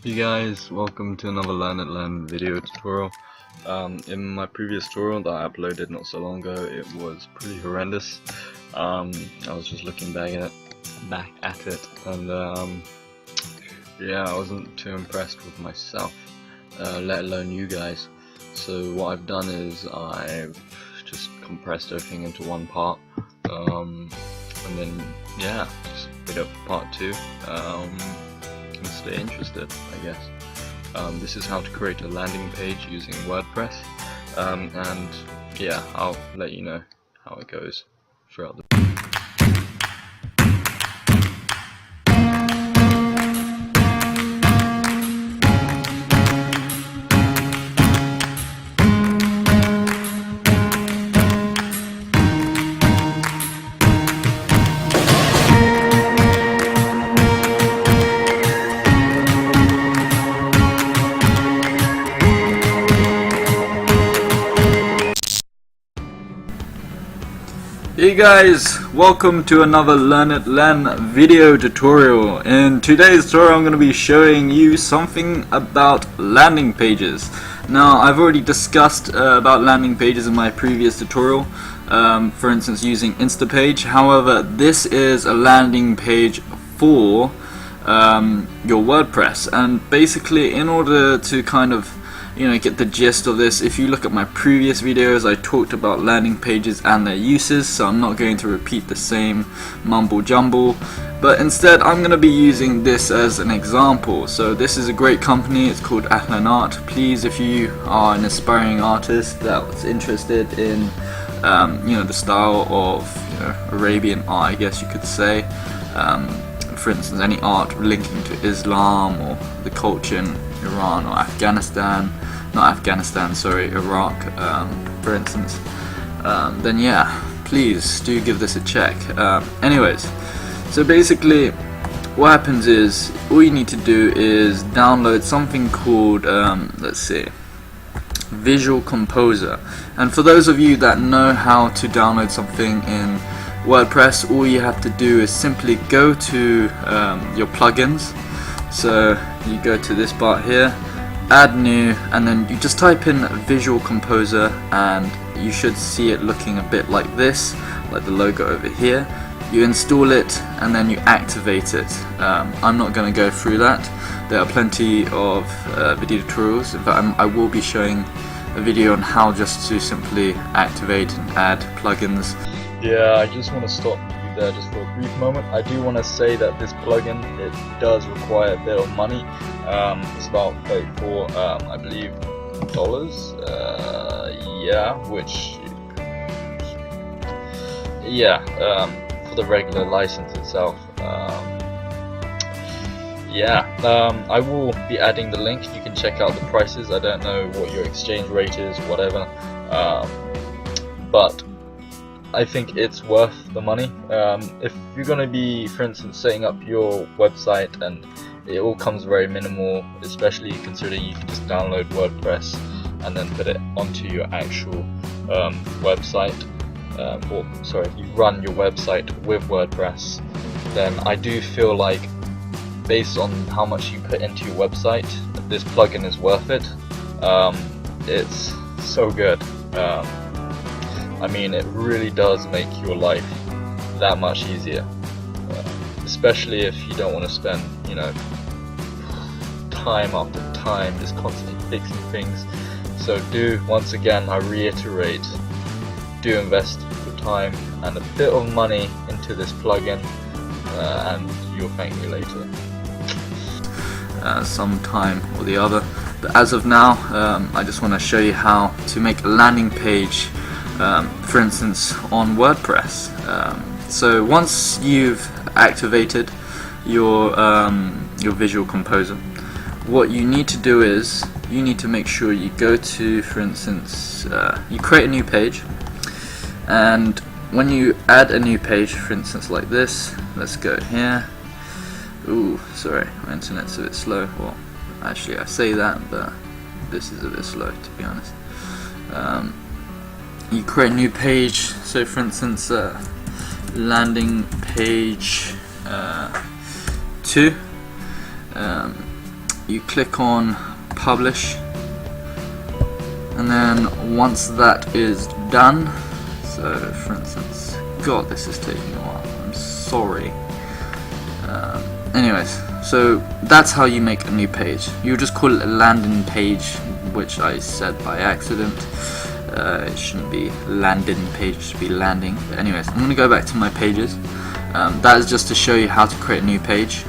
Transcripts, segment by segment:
Hey guys, welcome to another learnitlen video tutorial. In my previous tutorial that I uploaded not so long ago, it was pretty horrendous. I was just looking back at it, and yeah, I wasn't too impressed with myself, let alone you guys. So what I've done is I've just compressed everything into one part, and then yeah, just wait up for part 2. Stay interested, I guess. This is how to create a landing page using WordPress, and yeah, I'll let you know how it goes throughout the Hey guys, welcome to another learnitlen video tutorial. In today's tutorial I'm going to be showing you something about landing pages. Now I've already discussed about landing pages in my previous tutorial, for instance using instapage. However, this is a landing page for your WordPress, and basically in order to kind of get the gist of this, if you look at my previous videos I talked about landing pages and their uses, so I'm not going to repeat the same mumble jumble, but instead I'm going to be using this as an example. So this is a great company, it's called Art. Please, if you are an aspiring artist that's interested in the style of Arabian art, I guess you could say, for instance any art linking to Islam or the culture in Iran or Iraq, for instance, then yeah, please do give this a check. Anyways, so basically what happens is all you need to do is download something called let's see, Visual Composer. And for those of you that know how to download something in WordPress, all you have to do is simply go to your plugins. So you go to this part here, add new, and then you just type in Visual Composer and you should see it looking a bit like this, like the logo over here. You install it and then you activate it. I'm not going to go through that. There are plenty of video tutorials. In fact, I will be showing a video on how just to simply activate and add plugins. Yeah, I just want to stop you there just for a brief moment. I do want to say that this plugin, it does require a bit of money. It's about $34, I believe, dollars. Yeah, which, yeah, for the regular license itself. I will be adding the link. You can check out the prices. I don't know what your exchange rate is, whatever, but I think it's worth the money. If you're going to be, for instance, setting up your website, and it all comes very minimal, especially considering you can just download WordPress and then put it onto your actual website, or sorry, if you run your website with WordPress, then I do feel like, based on how much you put into your website, this plugin is worth it. It's so good. I mean, it really does make your life that much easier, especially if you don't want to spend, time after time just constantly fixing things. So once again, I reiterate, do invest your time and a bit of money into this plugin, and you'll thank me later. Some time or the other, but as of now, I just want to show you how to make a landing page, for instance on WordPress. So once you've activated your Visual Composer, what you need to do is you need to make sure you go to, for instance, you create a new page, and when you add a new page, for instance like this, let's go here. Ooh, sorry, my internet's a bit slow. Well, actually I say that, but this is a bit slow, to be honest. You create a new page, so for instance landing page 2, you click on publish, and then once that is done, so for instance, God, this is taking a while, I'm sorry. Anyways, so that's how you make a new page. You just call it a landing page, which I said by accident. It shouldn't be landing page, it should be landing. But anyways, I'm going to go back to my pages. That is just to show you how to create a new page.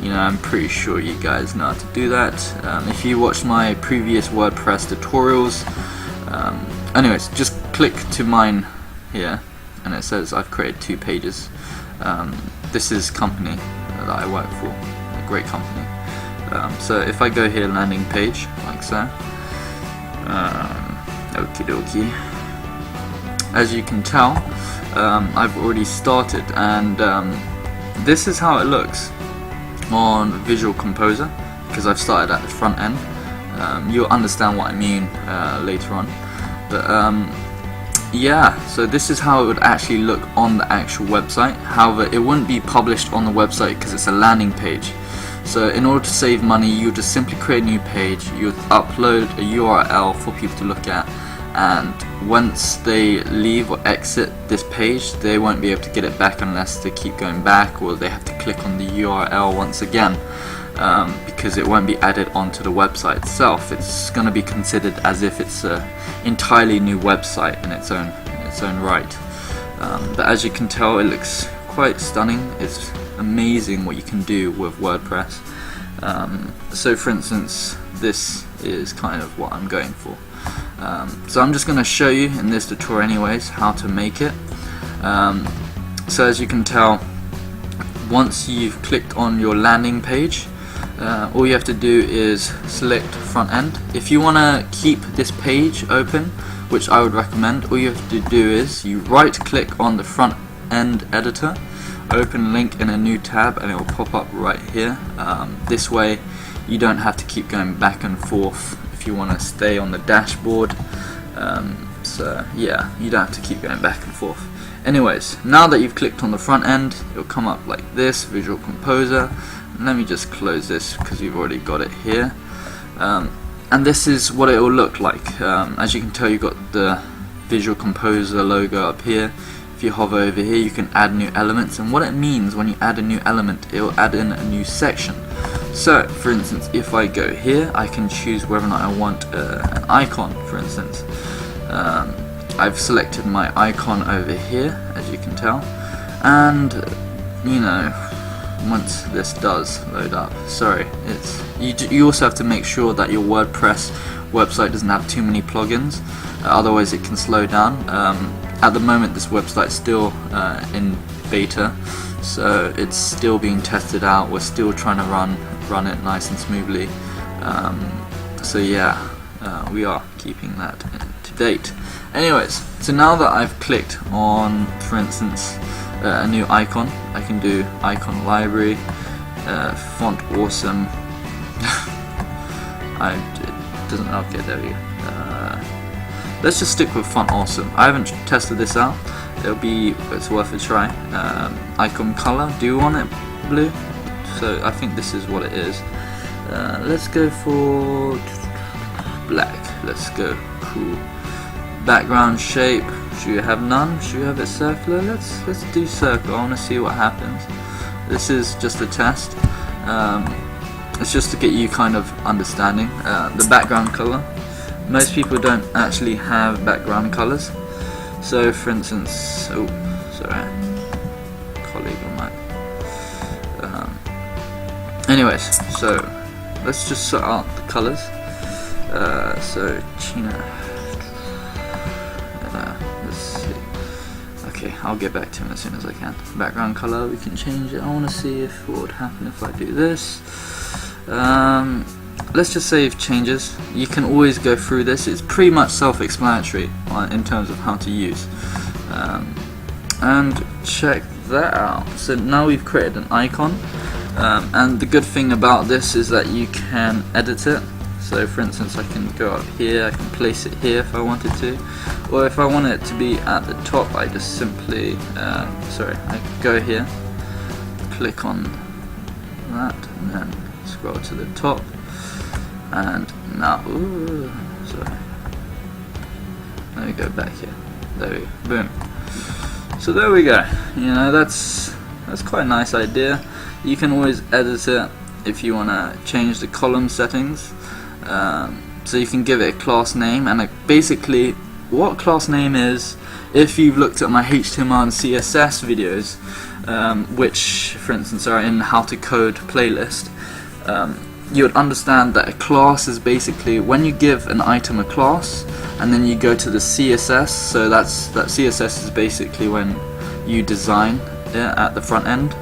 You know, I'm pretty sure you guys know how to do that. If you watched my previous WordPress tutorials, anyways, just click to mine here, and it says I've created 2 pages. This is company that I work for, a great company. So if I go here, landing page, like so, okie dokie. As you can tell, I've already started, and this is how it looks on Visual Composer, because I've started at the front end. You'll understand what I mean later on, but yeah, so this is how it would actually look on the actual website. However, it wouldn't be published on the website because it's a landing page. So in order to save money, you just simply create a new page, you upload a URL for people to look at, and once they leave or exit this page, they won't be able to get it back unless they keep going back, or they have to click on the URL once again, because it won't be added onto the website itself. It's going to be considered as if it's an entirely new website in its own right. But as you can tell, it looks quite stunning. It's amazing what you can do with WordPress. So for instance, this is kind of what I'm going for. So I'm just going to show you in this tutorial anyways how to make it. So as you can tell, once you've clicked on your landing page, all you have to do is select front end. If you want to keep this page open, which I would recommend, all you have to do is you right click on the front end editor, open link in a new tab, and it will pop up right here. This way you don't have to keep going back and forth if you want to stay on the dashboard. So yeah, you don't have to keep going back and forth. Anyways, now that you've clicked on the front end, it'll come up like this, Visual Composer. And let me just close this because you've already got it here. And this is what it will look like. As you can tell, you've got the Visual Composer logo up here. If you hover over here, you can add new elements, and what it means when you add a new element, it will add in a new section. So for instance, if I go here, I can choose whether or not I want an icon, for instance. I've selected my icon over here, as you can tell, and you know, once this does load up, sorry, you also have to make sure that your WordPress website doesn't have too many plugins, otherwise it can slow down. At the moment, this website's still in beta, so it's still being tested out. We're still trying to run it nice and smoothly. So yeah, we are keeping that to date. Anyways, so now that I've clicked on, for instance, a new icon, I can do icon library, font awesome. Okay, there we go. Let's just stick with font awesome. I haven't tested this out. It's worth a try. Icon color, do you want it blue? So I think this is what it is. Let's go for black. Let's go cool. Background shape, should you have none? Should you have it circular? Let's do circle. I want to see what happens. This is just a test. It's just to get you kind of understanding. The background color, most people don't actually have background colors. So for instance, oh sorry, colleague of mine. Anyways, so let's just sort out the colors. So China. Let's see. Okay, I'll get back to him as soon as I can. Background color, we can change it. I want to see if what would happen if I do this. Let's just save changes. You can always go through this. It's pretty much self-explanatory in terms of how to use. And check that out. So now we've created an icon, and the good thing about this is that you can edit it. So for instance, I can go up here, I can place it here if I wanted to, or if I want it to be at the top, I just simply, I go here, click on that, and then scroll scroll to the top, and now, sorry, let me go back here. There we go. Boom. So there we go. You know, that's quite a nice idea. You can always edit it if you want to change the column settings. So you can give it a class name, and basically what class name is, if you've looked at my HTML and CSS videos, which for instance are in how to code playlist, you would understand that a class is basically when you give an item a class and then you go to the CSS. So that CSS is basically when you design at the front end.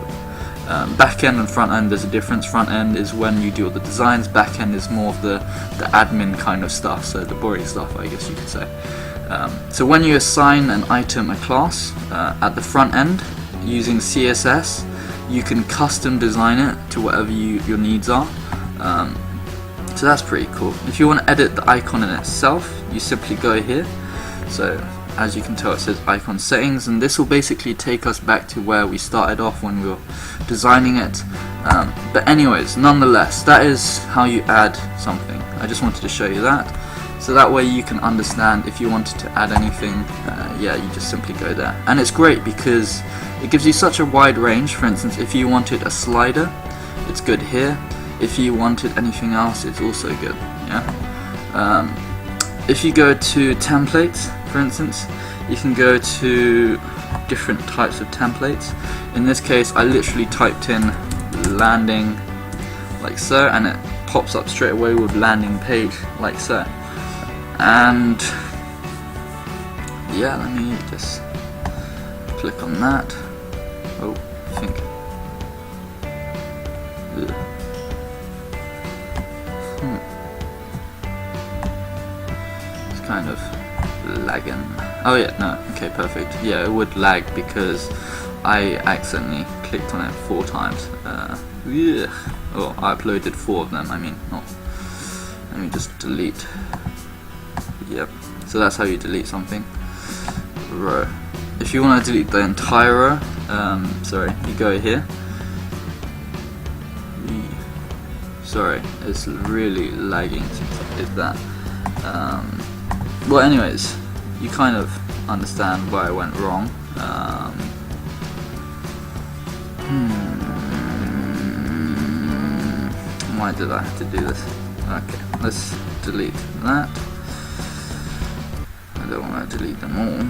Back end and front end, there's a difference. Front end is when you do all the designs, back end is more of the admin kind of stuff, so the boring stuff, I guess you could say. So when you assign an item a class at the front end using CSS, you can custom design it to whatever your needs are. So that's pretty cool. If you want to edit the icon in itself, you simply go here. So as you can tell, it says icon settings, and this will basically take us back to where we started off when we were designing it. But anyways, nonetheless, that is how you add something. I just wanted to show you that, so that way you can understand if you wanted to add anything. Yeah, you just simply go there, and it's great because it gives you such a wide range. For instance, if you wanted a slider, it's good here. If you wanted anything else, it's also good. Yeah. If you go to templates, for instance, you can go to different types of templates. In this case, I literally typed in landing like so, and it pops up straight away with landing page like so. And yeah, let me just click on that. Oh, I think. It's kind of lagging. Oh yeah, no, okay, perfect. Yeah, it would lag because I accidentally clicked on it 4 times. Yeah. Oh, I uploaded 4 of them, I mean, not. Let me just delete. Yep, so that's how you delete something. Row. If you want to delete the entire row, sorry, you go here. Sorry, it's really lagging since I did that. Well, anyways, you kind of understand where I went wrong. Why did I have to do this? Okay, let's delete that. I don't want to delete them all.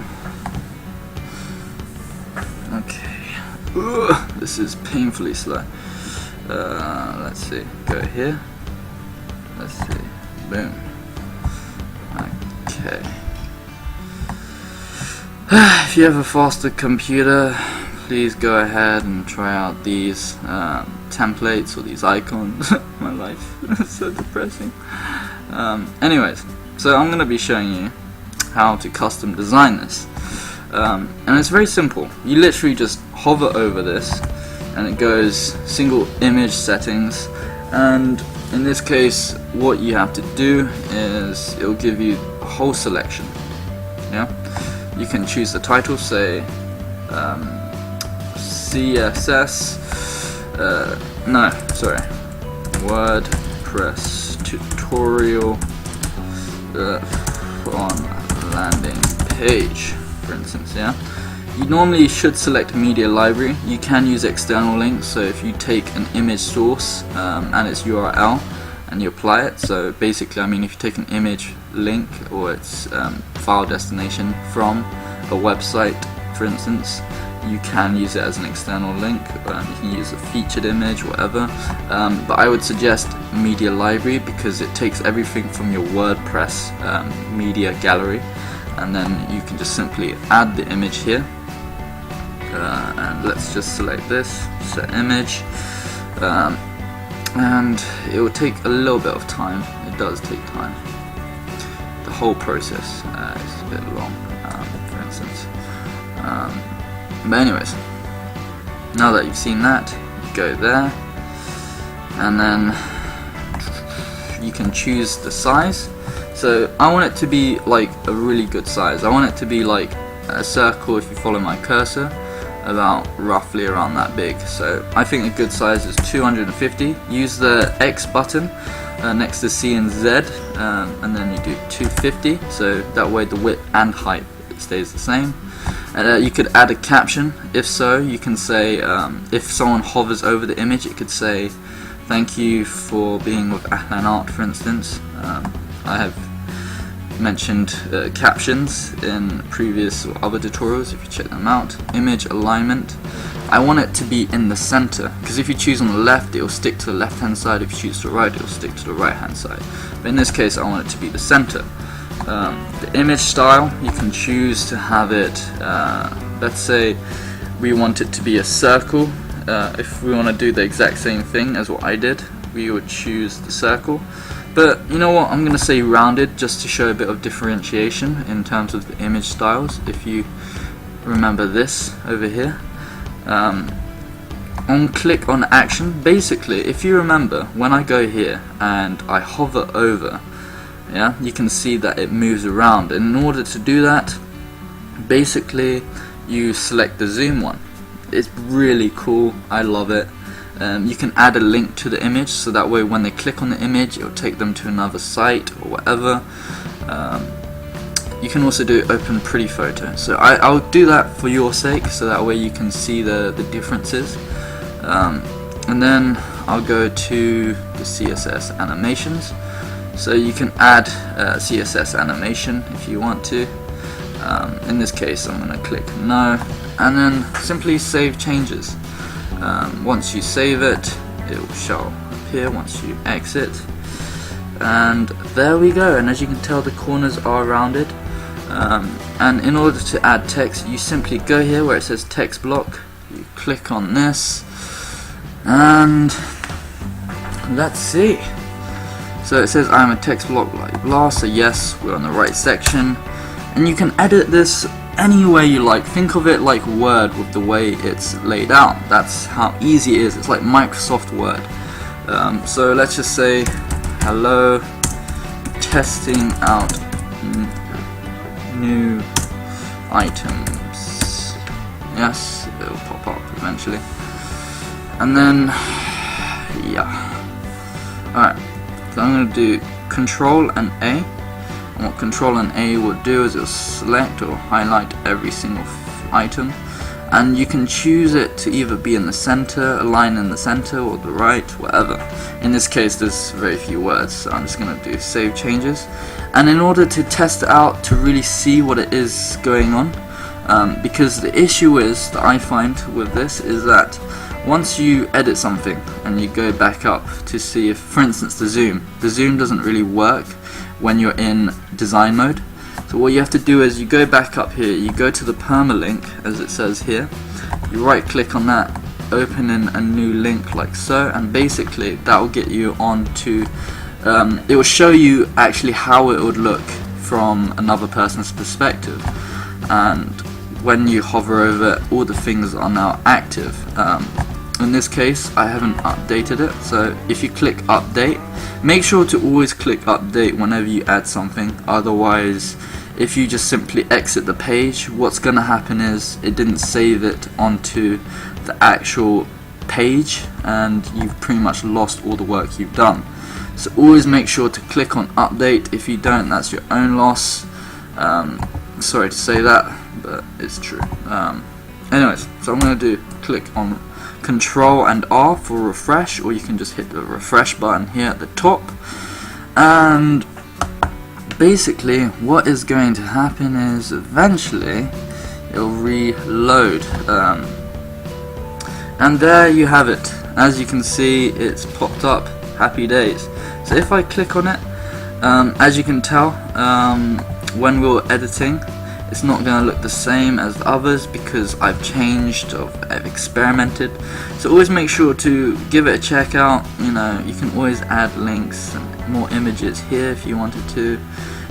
Okay. Ugh, this is painfully slow. Let's see. Go here. Let's see. Boom. Okay. If you have a faster computer, please go ahead and try out these templates or these icons. My life is so depressing. Anyways, so I'm going to be showing you how to custom design this. And it's very simple. You literally just hover over this and it goes single image settings, and in this case what you have to do is it'll give you a whole selection. Yeah, you can choose the title, say CSS no, sorry, WordPress tutorial on landing page, for instance. Yeah, you normally should select media library. You can use external links, so if you take an image source and its URL and you apply it, so basically, I mean, if you take an image link or its file destination from a website, for instance, you can use it as an external link. You can use a featured image, whatever, but I would suggest media library because it takes everything from your WordPress media gallery, and then you can just simply add the image here. And let's just select this, set image, and it will take a little bit of time. It does take time. The whole process is a bit long, for instance. But anyways, now that you've seen that, go there, and then you can choose the size. So I want it to be like a really good size. I want it to be like a circle if you follow my cursor. about roughly around that big. So I think a good size is 250. Use the X button next to C and Z, and then you do 250, so that way the width and height stays the same. You could add a caption. If so, you can say, if someone hovers over the image, it could say, "Thank you for being with Ahlan Art," for instance. I have mentioned captions in previous or other tutorials, if you check them out. Image alignment, I want it to be in the center, because if you choose on the left, it will stick to the left hand side. If you choose to the right, it will stick to the right hand side. But in this case, I want it to be the center. The image style, you can choose to have it, let's say we want it to be a circle. If we want to do the exact same thing as what I did, we would choose the circle. But you know what, I'm going to say rounded, just to show a bit of differentiation in terms of the image styles. If you remember this over here, on click on action, basically if you remember, when I go here and I hover over, yeah, you can see that it moves around. And in order to do that, basically you select the zoom one. It's really cool, I love it. You can add a link to the image, so that way when they click on the image, it will take them to another site or whatever. You can also do open pretty photo, so I'll do that for your sake, so that way you can see the differences. And then I'll go to the CSS animations, so you can add CSS animation if you want to. In this case, I'm going to click no, and then simply save changes. Once you save it, it shall appear once you exit, and there we go. And as you can tell, the corners are rounded. And in order to add text, you simply go here where it says text block, you click on this, and let's see. So it says I'm a text block like blah, so yes, we're on the right section. And you can edit this any way you like. Think of it like Word with the way it's laid out. That's how easy it is. It's like Microsoft Word. So let's just say, hello, testing out new items. Yes, it'll pop up eventually. And then, yeah. Alright, so I'm going to do Control and A. And what Control and A will do is it'll select or highlight every single item, and you can choose it to either be in the center, align in the center, or the right, whatever. In this case, there's very few words, so I'm just going to do save changes. And in order to test it out, to really see what it is going on, because the issue is that I find with this is that once you edit something and you go back up to see if, for instance, the zoom doesn't really work when you're in design mode. So what you have to do is you go back up here, you go to the permalink as it says here, you right click on that, open in a new link like so, and basically that will get you onto, it will show you actually how it would look from another person's perspective. And when you hover over it, all the things are now active. In this case, I haven't updated it, so if you click update, make sure to always click update whenever you add something. Otherwise, if you just simply exit the page, what's going to happen is it didn't save it onto the actual page, and you've pretty much lost all the work you've done. So always make sure to click on update. If you don't, that's your own loss. Sorry to say that, but it's true. Anyways, so I'm going to do click on Control and R for refresh, or you can just hit the refresh button here at the top, and basically what is going to happen is eventually it'll reload, and there you have it. As you can see, it's popped up, happy days. So if I click on it, as you can tell, when we were editing, it's not going to look the same as the others because I've changed, I've experimented. So always make sure to give it a check out. You know, you can always add links and more images here if you wanted to.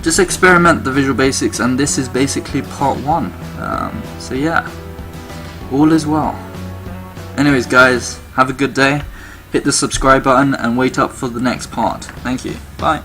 Just experiment the Visual Basics, and this is basically part 1. So yeah, all is well. Anyways guys, have a good day. Hit the subscribe button and wait up for the next part. Thank you. Bye.